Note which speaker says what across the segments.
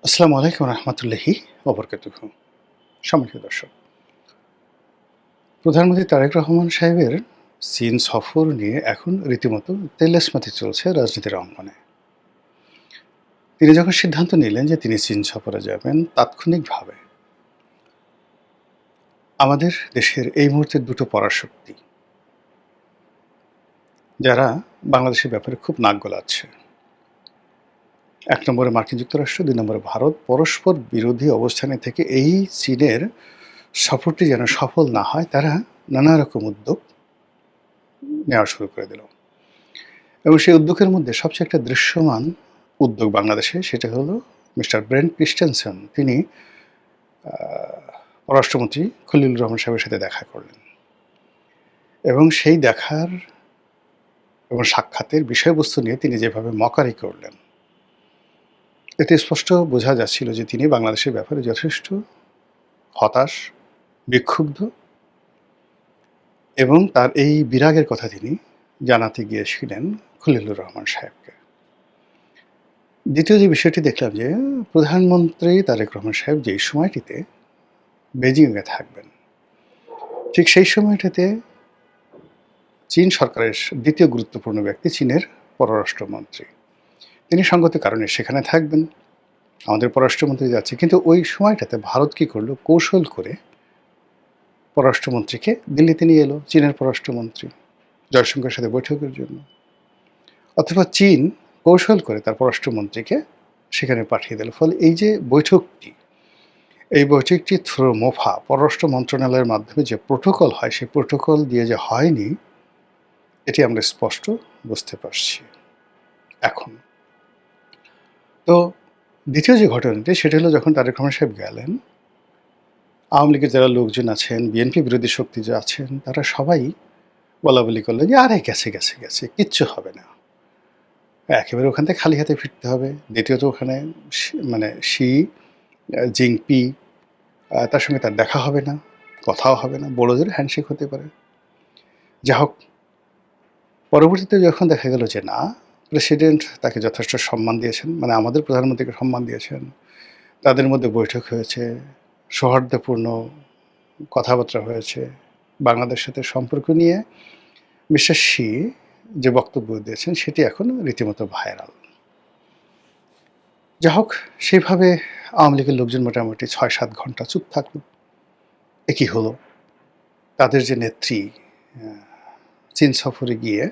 Speaker 1: আসসালামু আলাইকুম রহমতুল্লাহি ওবরকাতুহু। সম্মানিত দর্শক, প্রধানমন্ত্রী তারেক রহমান সাহেবের চীন সফর নিয়ে এখন রীতিমতো তেলেস্মাতি চলছে রাজনীতির অঙ্গনে। তিনি যখন সিদ্ধান্ত নিলেন যে তিনি চীন সফরে যাবেন, তাৎক্ষণিকভাবে আমাদের দেশের এই মুহূর্তের দুটো পরাশক্তি, যারা বাংলাদেশের ব্যাপারে খুব নাক গলাচ্ছে, এক নম্বরে মার্কিন যুক্তরাষ্ট্র, দুই নম্বরে ভারত, পরস্পর বিরোধী অবস্থানে থেকে এই চীনের সফরটি যেন সফল না হয়, তারা নানা রকম উদ্যোগ নেওয়া শুরু করে দিল। এবং সেই উদ্যোগের মধ্যে সবচেয়ে একটা দৃশ্যমান উদ্যোগ বাংলাদেশে, সেটা হলো মিস্টার ব্রেন্ট ক্রিস্টেনসেন। তিনি পররাষ্ট্রমন্ত্রী খলিলুর রহমান সাহেবের সাথে দেখা করলেন, এবং সেই দেখার এবং সাক্ষাতের বিষয়বস্তু নিয়ে তিনি যেভাবে মকারি করলেন, এতে স্পষ্ট বোঝা যাচ্ছিল যে তিনি বাংলাদেশের ব্যাপারে যথেষ্ট হতাশ, বিক্ষুব্ধ, এবং তার এই বিরাগের কথা তিনি জানাতে গিয়েছিলেন খলিলুর রহমান সাহেবকে। দ্বিতীয় যে বিষয়টি দেখলাম, যে প্রধানমন্ত্রী তারেক রহমান সাহেব যেই সময়টিতে বেজিংয়ে থাকবেন, ঠিক সেই সময়টাতে চীন সরকারের দ্বিতীয় গুরুত্বপূর্ণ ব্যক্তি, চীনের পররাষ্ট্রমন্ত্রী, তিনি সঙ্গত কারণে সেখানে থাকবেন। আমাদের পররাষ্ট্রমন্ত্রী যাচ্ছে, কিন্তু ওই সময়টাতে ভারত কী করলো, কৌশল করে পররাষ্ট্রমন্ত্রীকে দিল্লিতে নিয়ে এলো, চীনের পররাষ্ট্রমন্ত্রী জয়শঙ্করের সাথে বৈঠকের জন্য। অথবা চীন কৌশল করে তার পররাষ্ট্রমন্ত্রীকে সেখানে পাঠিয়ে দিল। ফলে এই যে বৈঠকটি, এই বৈঠকটি থ্রু মোফা পররাষ্ট্র মন্ত্রণালয়ের মাধ্যমে যে প্রোটোকল হয়, সেই প্রোটোকল দিয়ে যে হয়নি, এটি আমরা স্পষ্ট বুঝতে পারছি এখন। তো দ্বিতীয় যে ঘটনাটি, সেটা হলো যখন তারেক রহমান সাহেব গেলেন, আওয়ামী লীগের যারা লোকজন আছেন, বিএনপি বিরোধী শক্তি যে আছেন, তারা সবাই বলাবলি করলেন যে আরে গেছে গেছে গেছে, কিচ্ছু হবে না, একেবারে ওখান থেকে খালি হাতে ফিরতে হবে। দ্বিতীয়ত ওখানে মানে শি জিংপি, তার সঙ্গে তার দেখা হবে না, কথাও হবে না, বড় জোর হ্যান্ডশেক হতে পারে। যা হোক, পরবর্তীতে যখন দেখা গেল যে না, প্রেসিডেন্ট তাকে যথেষ্ট সম্মান দিয়েছেন, মানে আমাদের প্রধানমন্ত্রীকে সম্মান দিয়েছেন, তাদের মধ্যে বৈঠক হয়েছে, সৌহার্দ্যপূর্ণ কথাবার্তা হয়েছে, বাংলাদেশের সাথে সম্পর্ক নিয়ে মিস্টার শি যে বক্তব্য দিয়েছেন, সেটি এখন রীতিমতো ভাইরাল। যা হোক, সেইভাবে আওয়ামী লীগের লোকজন মোটামুটি ৬-৭ ঘন্টা চুপ থাকলো। এ কী হলো? তাদের যে নেত্রী চীন সফরে গিয়ে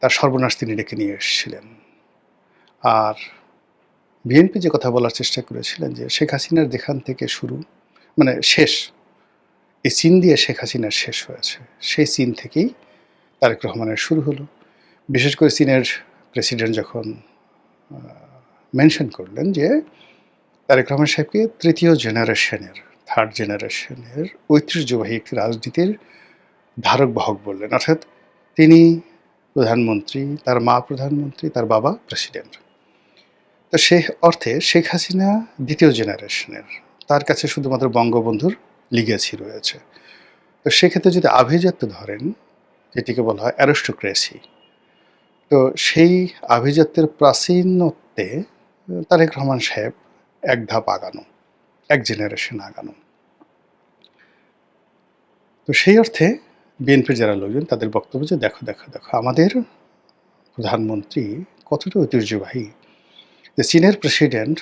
Speaker 1: তার সর্বনাশ তিনি ডেকে নিয়ে এসেছিলেন। আর বিএনপি যে কথা বলার চেষ্টা করেছিলেন যে শেখ হাসিনার যেখান থেকে শুরু, মানে শেষ, এই চীন দিয়ে শেখ হাসিনার শেষ হয়েছে, সেই চীন থেকেই তারেক রহমানের শুরু হলো। বিশেষ করে চীনের প্রেসিডেন্ট যখন মেনশন করলেন যে তারেক রহমান সাহেবকে তৃতীয় জেনারেশনের, থার্ড জেনারেশনের ঐতিহ্যবাহী একটি রাজনীতির ধারক বাহক বললেন। অর্থাৎ তিনি প্রধানমন্ত্রী, তার মা প্রধানমন্ত্রী, তার বাবা প্রেসিডেন্ট। তো সে অর্থে শেখ হাসিনা দ্বিতীয় জেনারেশনের, তার কাছে শুধুমাত্র বঙ্গবন্ধুর লিগেসি রয়েছে। তো সেক্ষেত্রে যদি আভিজাত্য ধরেন, যেটিকে বলা হয় অ্যারিস্টোক্রেসি, তো সেই আভিজাত্যের প্রাচীনত্বে তারেক রহমান সাহেব এক ধাপ আগানো, এক জেনারেশন আগানো। তো সেই অর্থে বিএনপির যারা লোকজন, তাদের বক্তব্য যে দেখো দেখো দেখো, আমাদের প্রধানমন্ত্রী কতটা ঐতিহ্যবাহী, যে চীনের প্রেসিডেন্ট,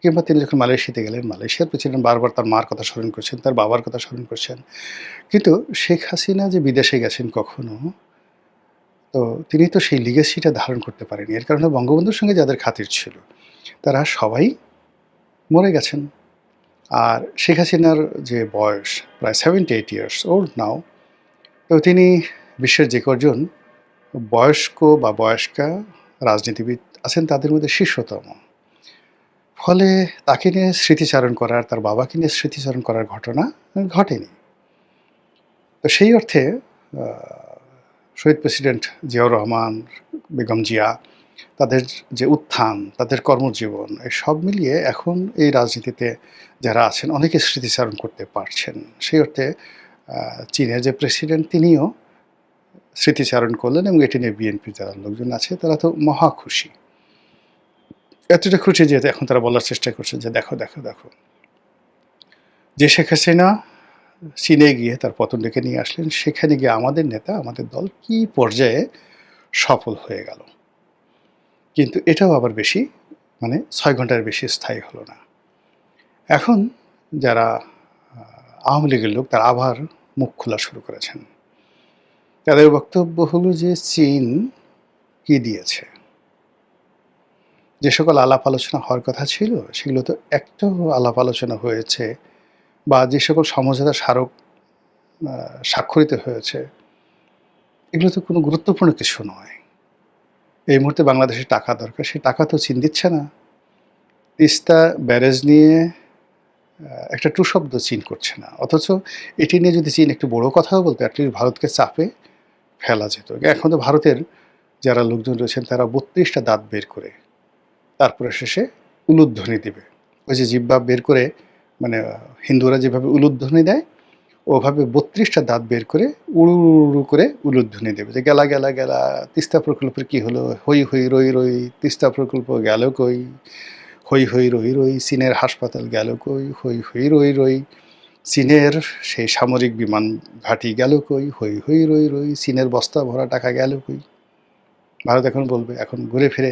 Speaker 1: কিংবা তিনি যখন মালয়েশিয়াতে গেলেন, মালয়েশিয়ার প্রেসিডেন্ট বারবার তার মার কথা স্মরণ করছেন, তার বাবার কথা স্মরণ করছেন। কিন্তু শেখ হাসিনা যে বিদেশে গেছেন কখনো, তো তিনি তো সেই লিগেসিটা ধারণ করতে পারেনি। এর কারণে বঙ্গবন্ধুর সঙ্গে যাদের খাতির ছিল, তারা সবাই মরে গেছেন। আর শেখ হাসিনার যে বয়স প্রায় 78 ইয়ার্স ওল্ড নাও, তো তিনি বিশ্বের যে কজন বয়স্ক বা বয়স্কা রাজনীতিবিদ আছেন, তাদের মধ্যে শীর্ষতম। ফলে তাকে নিয়ে স্মৃতিচারণ করার, তার বাবাকে নিয়ে স্মৃতিচারণ করার ঘটনা ঘটেনি। তো সেই অর্থে শহীদ প্রেসিডেন্ট জিয়াউর রহমান, বেগম জিয়া, তাদের যে উত্থান, তাদের কর্মজীবন, এই সব মিলিয়ে এখন এই রাজনীতিতে যারা আছেন অনেকে স্মৃতিচারণ করতে পারছেন। সেই অর্থে চীনের যে প্রেসিডেন্ট, তিনিও স্মৃতিচারণ করলেন, এবং এটি নিয়ে বিএনপির যারা লোকজন আছে, তারা তো মহা খুশি। এতটা খুশি যে এখন তারা বলার চেষ্টা করছে যে দেখো দেখো দেখো, যে শেখ হাসিনা চীনে গিয়ে তার পতন ডেকে নিয়ে আসলেন, সেখানে গিয়ে আমাদের নেতা, আমাদের দল কি পর্যায়ে সফল হয়ে গেল। কিন্তু এটাও আবার বেশি, মানে 6 ঘন্টার বেশি স্থায়ী হলো না। এখন যারা আওয়ামী লীগের লোক, তারা আবার মুখ খোলা শুরু করেছেন। তাদের বক্তব্য হলো যে চীন কি দিয়েছে, যে সকল আলাপ আলোচনা হওয়ার কথা ছিল সেগুলো তো একটাও আলাপ আলোচনা হয়েছে, বা যে সকল সমঝোতা স্মারক স্বাক্ষরিত হয়েছে, এগুলো তো কোনো গুরুত্বপূর্ণ কিছু নয়। এই মুহূর্তে বাংলাদেশের টাকা দরকার, সেই টাকা তো চীন দিচ্ছে না। তিস্তা ব্যারেজ নিয়ে একটা টু শব্দ চীন করছে না, অথচ এটি নিয়ে যদি চীন একটু বড় কথাও বলতো, অ্যাটলিস্ট ভারতকে চাপে ফেলা যেত। এখন তো ভারতের যারা লোকজন রয়েছেন তারা 32টা দাঁত বের করে তারপরে শেষে উলুধ্বনি দিবে। ওই যে জিহ্বা বের করে, মানে হিন্দুরা যেভাবে উলুধ্বনি দেয়, ওভাবে 32টা দাঁত বের করে উড়ু উড়ু করে উলুধ্বনি দেবে, যে গেলা গেলা গেলা, তিস্তা প্রকল্পের কি হলো, হই হই রই রই, তিস্তা প্রকল্প গেল কই, হই হই রই রই, চীনের হাসপাতাল গেল কই, হই হই রই রই, চীনের সেই সামরিক বিমান ঘাঁটি গেল কই, হই হই রই রই, চীনের বস্তা ভরা টাকা গেল কই। ভারত এখন বলবে, এখন ঘুরে ফিরে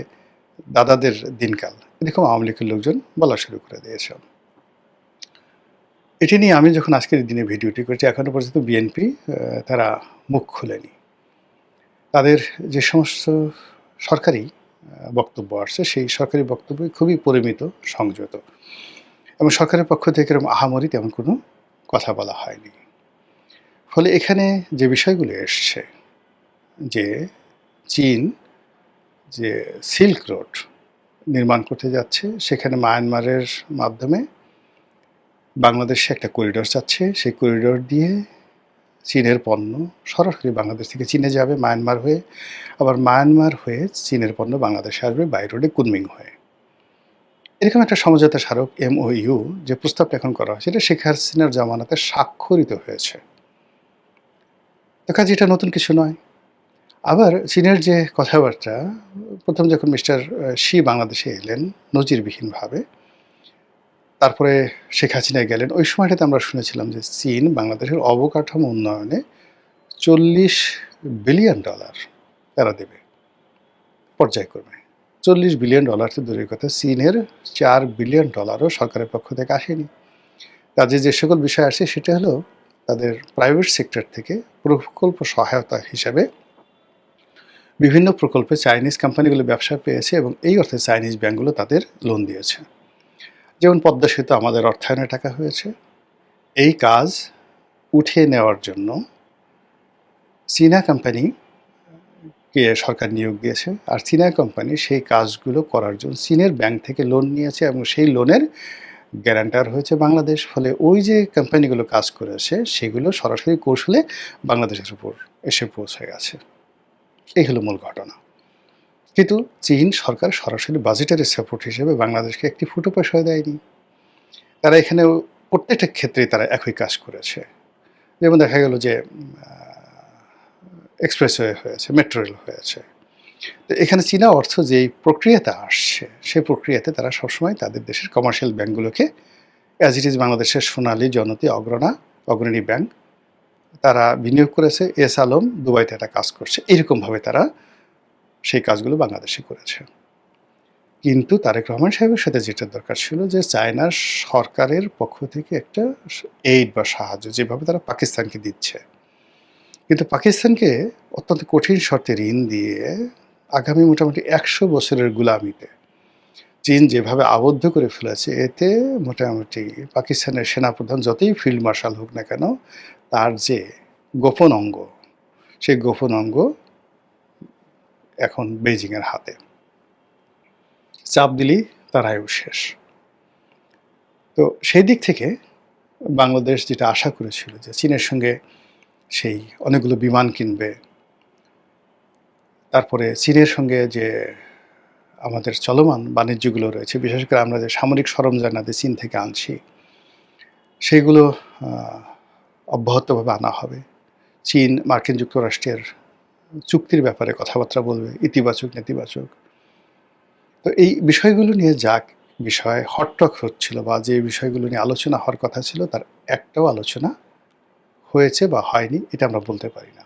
Speaker 1: দাদাদের দিনকাল, এরকম আওয়ামী লীগের লোকজন বলা শুরু করে দিয়েছে। এটি নিয়ে আমি যখন আজকের দিনে ভিডিওটি করছি, এখনও পর্যন্ত বিএনপি তারা মুখ খুলেনি। তাদের যে সমস্ত সরকারি বক্তব্য আসছে, সেই সরকারি বক্তব্য খুবই পরিমিত, সংযত, এবং সরকারের পক্ষ থেকে এরকম আহামরি তেমন কোনো কথা বলা হয়নি। ফলে এখানে যে বিষয়গুলো এসছে, যে চীন যে সিল্ক রোড নির্মাণ করতে যাচ্ছে, সেখানে মায়ানমারের মাধ্যমে বাংলাদেশে একটা করিডোর চাচ্ছে, সেই করিডোর দিয়ে চীনের পণ্য সরাসরি বাংলাদেশ থেকে চীনে যাবে মায়ানমার হয়ে, আবার মায়ানমার হয়ে চীনের পণ্য বাংলাদেশে আসবে বাই রোডে কুনমিং হয়ে। এরকম একটা সমঝোতা স্মারক MOU যে প্রস্তাবটা এখন করা হয়েছে, এটা শেখ হাসিনার জামানাতে স্বাক্ষরিত হয়েছে। তো কাজে এটা নতুন কিছু নয়। আবার চীনের যে কথাবার্তা, প্রথম যখন মিস্টার শি বাংলাদেশে এলেন নজিরবিহীনভাবে, তারপরে শেখ হাসিনা গেলেন, ওই সময়টাতে আমরা শুনেছিলাম যে চীন বাংলাদেশের অবকাঠামো উন্নয়নে $40 বিলিয়ন তারা দেবে পর্যায়ক্রমে। $40 বিলিয়ন তো দূরের কথা, চীনের $4 বিলিয়ন সরকারের পক্ষ থেকে আসেনি। কাজে যে সকল বিষয় আসে সেটা হলো তাদের প্রাইভেট সেক্টর থেকে প্রকল্প সহায়তা হিসাবে বিভিন্ন প্রকল্পে চাইনিজ কোম্পানিগুলো ব্যবসা পেয়েছে, এবং এই অর্থে চাইনিজ ব্যাংকগুলো তাদের লোন দিয়েছে। যেমন পদ্মা সেতু আমাদের অর্থায়নে টাকা হয়েছে। এই কাজ উঠিয়ে নেওয়ার জন্য চীনা কোম্পানিকে সরকার নিয়োগ দিয়েছে, আর চীনা কোম্পানি সেই কাজগুলো করার জন্য চীনের ব্যাংক থেকে লোন নিয়েছে, এবং সেই লোনের গ্যারান্টার হয়েছে বাংলাদেশ। ফলে ওই যে কোম্পানিগুলো কাজ করেছে সেগুলো সরাসরি কৌশলে বাংলাদেশের উপর এসে পৌঁছে গেছে। এই হলো মূল ঘটনা। কিন্তু চীন সরকার সরাসরি বাজেটারি সাপোর্ট হিসেবে বাংলাদেশকে একটি ফুটো পয়সা দেয়নি। তারা এখানে প্রত্যেকটা ক্ষেত্রে তারা একই কাজ করেছে। যেমন দেখা গেল যে এক্সপ্রেসওয়ে হয়েছে, মেট্রো রেল হয়েছে। তো এখানে চীনা অর্থ যেই প্রক্রিয়াতে আসছে, সেই প্রক্রিয়াতে তারা সবসময় তাদের দেশের কমার্শিয়াল ব্যাঙ্কগুলোকে, অ্যাজ ইট ইজ বাংলাদেশের সোনালী, জনতি, অগ্রণী ব্যাংক, তারা বিনিয়োগ করেছে। এস আলম দুবাইতে একটা কাজ করছে, এরকমভাবে তারা সেই কাজগুলো বাংলাদেশে করেছে। কিন্তু তারেক রহমান সাহেবের সাথে যেটা দরকার ছিল, যে চায়নার সরকারের পক্ষ থেকে একটা এইড বা সাহায্য, যেভাবে তারা পাকিস্তানকে দিচ্ছে, কিন্তু পাকিস্তানকে অত্যন্ত কঠিন শর্তে ঋণ দিয়ে আগামী মোটামুটি 100 বছরের গুলামিতে চীন যেভাবে আবদ্ধ করে ফেলেছে, এতে মোটামুটি পাকিস্তানের সেনাপ্রধান যতই ফিল্ড মার্শাল হোক না কেন, তার যে গোপন অঙ্গ, সেই গোপন অঙ্গ এখন বেইজিংয়ের হাতে। চাপ দিলেই তার আয়ু শেষ। তো সেই দিক থেকে বাংলাদেশ যেটা আশা করেছিল যে চীনের সঙ্গে সেই অনেকগুলো বিমান কিনবে, তারপরে চীনের সঙ্গে যে আমাদের চলমান বাণিজ্যগুলো রয়েছে, বিশেষ করে আমরা যে সামরিক সরঞ্জামাদি চীন থেকে আনছি, সেগুলো অব্যাহতভাবে আনা হবে। চীন মার্কিন যুক্তরাষ্ট্রের চুক্তির ব্যাপারে কথাবার্তা বলবে, ইতিবাচক নেতিবাচক। তো তো এই বিষয়গুলো নিয়ে বিষয় হটটক হচ্ছিল বা যে বিষয়গুলো নিয়ে আলোচনা হওয়ার কথা ছিল তার একটাও আলোচনা হয়েছে বা হয়নি এটা আমরা বলতে পারি না।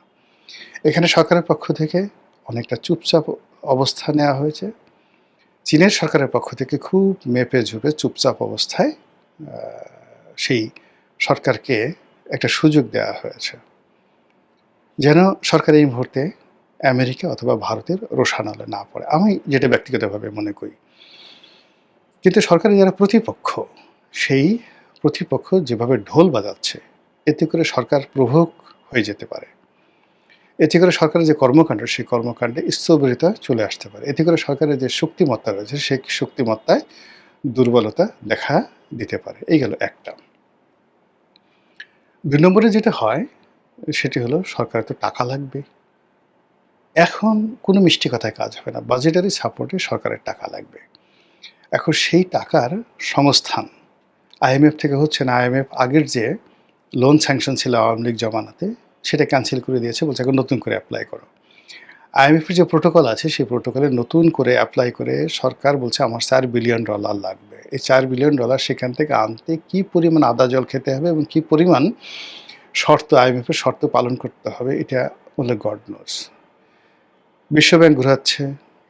Speaker 1: এখানে সরকারের পক্ষ থেকে অনেকটা চুপচাপ অবস্থান নেওয়া হয়েছে। চীনের সরকারের পক্ষ থেকে খুব মেপে ঝুঁকে চুপচাপ অবস্থায় আ সেই সরকারকে একটা সুযোগ দেওয়া হয়েছে। যেন সরকার এই মুহূর্তে আমেরিকা অথবা ভারতের রোষানলে না পড়ে। আমি যেটা ব্যক্তিগতভাবে মনে করি। কিন্তু সরকারের যারা প্রতিপক্ষ, সেই প্রতিপক্ষ যেভাবে ঢোল বাজাচ্ছে, এতে করে সরকার প্রভোগ হয়ে যেতে পারে। এতে করে সরকারের যে কর্মকাণ্ড, সেই কর্মকাণ্ডে স্থবিরতা চলে আসতে পারে। এতে করে সরকারের যে শক্তিমত্তা রয়েছে, সেই শক্তিমত্তায় দুর্বলতা দেখা দিতে পারে। এই গেল একটা। ২ নম্বরে যেটা হয়, সেটি হলো সরকারের তো টাকা লাগবে। এখন কোনো মিষ্টি কথায় কাজ হবে না। বাজেটারি সাপোর্টে সরকারের টাকা লাগবে। এখন সেই টাকার সংস্থান আইএমএফ থেকে হচ্ছে না। আইএমএফ আগের যে লোন স্যাংশন ছিল আওয়ামী লীগ জমানাতে, সেটা ক্যানসেল করে দিয়েছে। বলছে এখন নতুন করে এপ্লাই করো। আইএমএফের যে প্রোটোকল আছে, সেই প্রোটোকলে নতুন করে এপ্লাই করে সরকার বলছে আমার $4 বিলিয়ন লাগবে। এই $4 বিলিয়ন সেখান থেকে আনতে কি পরিমাণ আদা জল খেতে হবে এবং কি পরিমাণ আইএমএফের শর্ত পালন করতে হবে, এটা বলে গড নোজ। বিশ্বব্যাংক ঘোরাচ্ছে,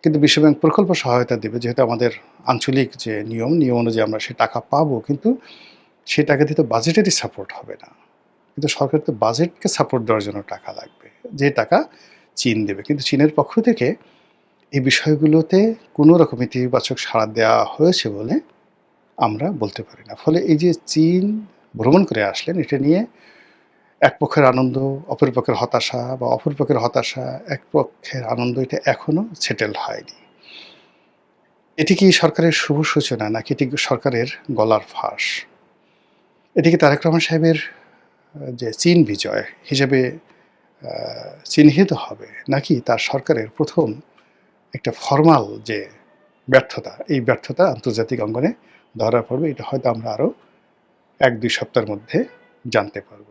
Speaker 1: কিন্তু বিশ্বব্যাংক প্রকল্প সহায়তা দেবে, যেহেতু আমাদের আঞ্চলিক যে নিয়ম অনুযায়ী আমরা সে টাকা পাবো, কিন্তু সেই টাকা দিয়ে তো বাজেটেরই সাপোর্ট হবে না। কিন্তু সরকার তো বাজেটকে সাপোর্ট দেওয়ার জন্য টাকা লাগবে, যে টাকা চীন দেবে। কিন্তু চীনের পক্ষ থেকে এই বিষয়গুলোতে কোনো রকম ইতিবাচক সাড়া দেওয়া হয়েছে বলে আমরা বলতে পারি না। ফলে এই যে চীন ভ্রমণ করে আসলেন, এটা নিয়ে এক পক্ষের আনন্দ, অপর পক্ষের হতাশা, বা অপর পক্ষের হতাশা, এক পক্ষের আনন্দ, এটা এখনো সেটেল হয়নি। এটি কি সরকারের শুভ সূচনা, নাকি এটি সরকারের গলার ফাঁস? এটি কি তারেক রহমান সাহেবের যে চীন বিজয় হিসেবে চিহ্নিত হবে, নাকি তার সরকারের প্রথম একটা ফরমাল যে ব্যর্থতা, এই ব্যর্থতা আন্তর্জাতিক অঙ্গনে ধরা পড়বে? এটা হয়তো আমরা আরও ১-২ সপ্তাহের মধ্যে জানতে পারব।